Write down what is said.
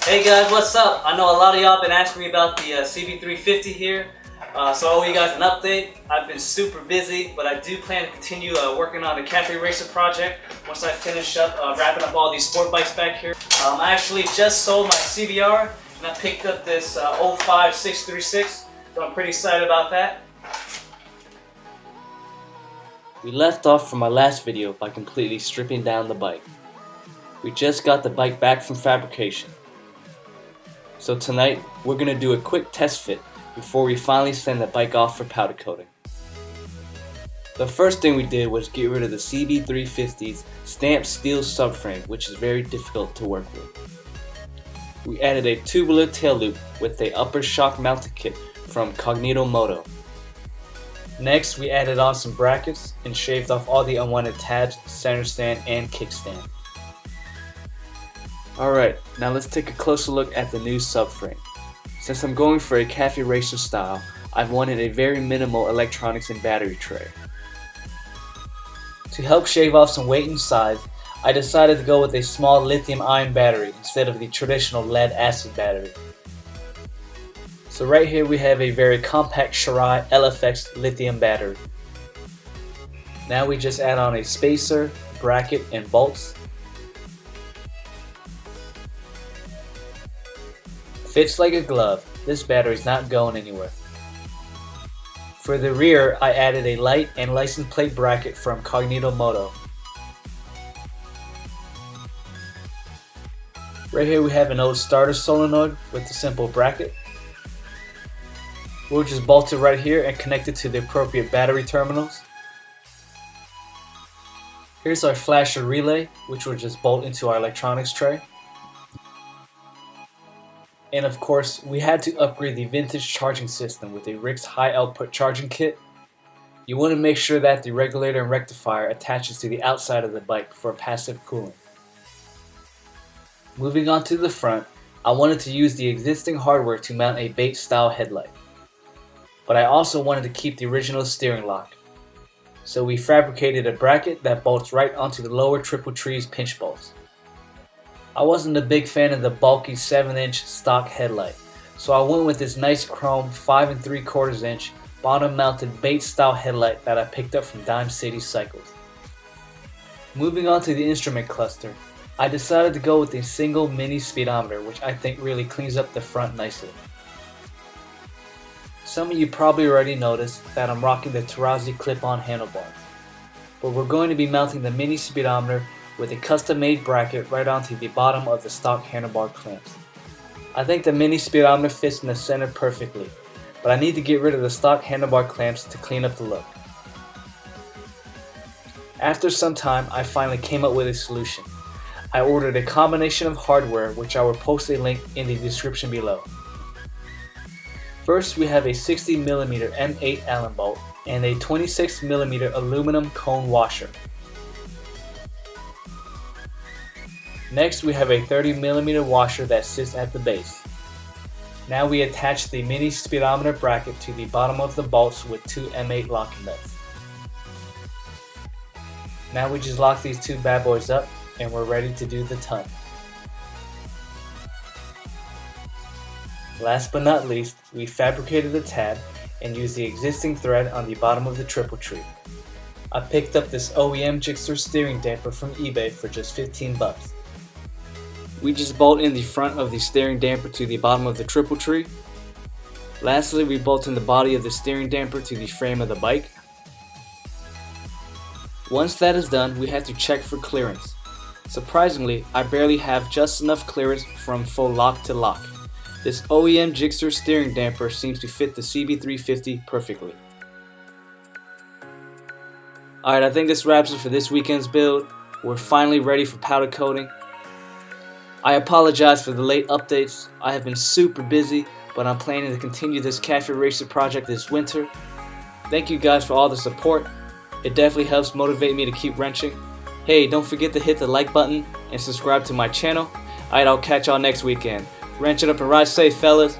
Hey guys, what's up? I know a lot of y'all been asking me about the CB350 here, so I owe you guys an update. I've been super busy, but I do plan to continue working on the Cafe Racer project once I finish up wrapping up all these sport bikes back here. I actually just sold my CBR and I picked up this 05 636, so I'm pretty excited about that. We left off from my last video by completely stripping down the bike. We just got the bike back from Fabrication. So tonight, we're going to do a quick test fit before we finally send the bike off for powder coating. The first thing we did was get rid of the CB350's stamped steel subframe, which is very difficult to work with. We added a tubular tail loop with a upper shock mounted kit from Moto. Next, we added on some brackets and shaved off all the unwanted tabs, center stand, and kickstand. Alright, now let's take a closer look at the new subframe. Since I'm going for a Cafe Racer style, I've wanted a very minimal electronics and battery tray. To help shave off some weight and size, I decided to go with a small lithium-ion battery instead of the traditional lead-acid battery. So right here we have a very compact Shirai LFX lithium battery. Now we just add on a spacer, bracket, and bolts. Fits like a glove. This battery's not going anywhere. For the rear, I added a light and license plate bracket from Moto. Right here we have an old starter solenoid with a simple bracket. We'll just bolt it right here and connect it to the appropriate battery terminals. Here's our flasher relay, which will just bolt into our electronics tray. And of course, we had to upgrade the vintage charging system with a RIX high output charging kit. You want to make sure that the regulator and rectifier attaches to the outside of the bike for passive cooling. Moving on to the front, I wanted to use the existing hardware to mount a bait style headlight. But I also wanted to keep the original steering lock. So we fabricated a bracket that bolts right onto the lower triple trees pinch bolts. I wasn't a big fan of the bulky 7-inch stock headlight, so I went with this nice chrome 5 3/4 inch bottom mounted bait style headlight that I picked up from Dime City Cycles. Moving on to the instrument cluster, I decided to go with a single mini speedometer, which I think really cleans up the front nicely. Some of you probably already noticed that I'm rocking the Tarazi clip-on handlebars, but we're going to be mounting the mini speedometer with a custom-made bracket right onto the bottom of the stock handlebar clamps. I think the mini speedometer fits in the center perfectly, but I need to get rid of the stock handlebar clamps to clean up the look. After some time, I finally came up with a solution. I ordered a combination of hardware, which I will post a link in the description below. First, we have a 60mm M8 Allen bolt and a 26mm aluminum cone washer. Next, we have a 30mm washer that sits at the base. Now we attach the mini speedometer bracket to the bottom of the bolts with two M8 locking nuts. Now we just lock these two bad boys up and we're ready to do the ton. Last but not least, we fabricated the tab and used the existing thread on the bottom of the triple tree. I picked up this OEM Gixxer steering damper from eBay for just 15 bucks. We just bolt in the front of the steering damper to the bottom of the triple tree. Lastly, we bolt in the body of the steering damper to the frame of the bike. Once that is done, we have to check for clearance. Surprisingly, I barely have just enough clearance from full lock to lock. This OEM Gixxer steering damper seems to fit the CB350 perfectly. Alright, I think this wraps it for this weekend's build. We're finally ready for powder coating. I apologize for the late updates. I have been super busy, but I'm planning to continue this Cafe Racer project this winter. Thank you guys for all the support. It definitely helps motivate me to keep wrenching. Hey, don't forget to hit the like button and subscribe to my channel. Alright, I'll catch y'all next weekend. Wrench it up and ride safe, fellas.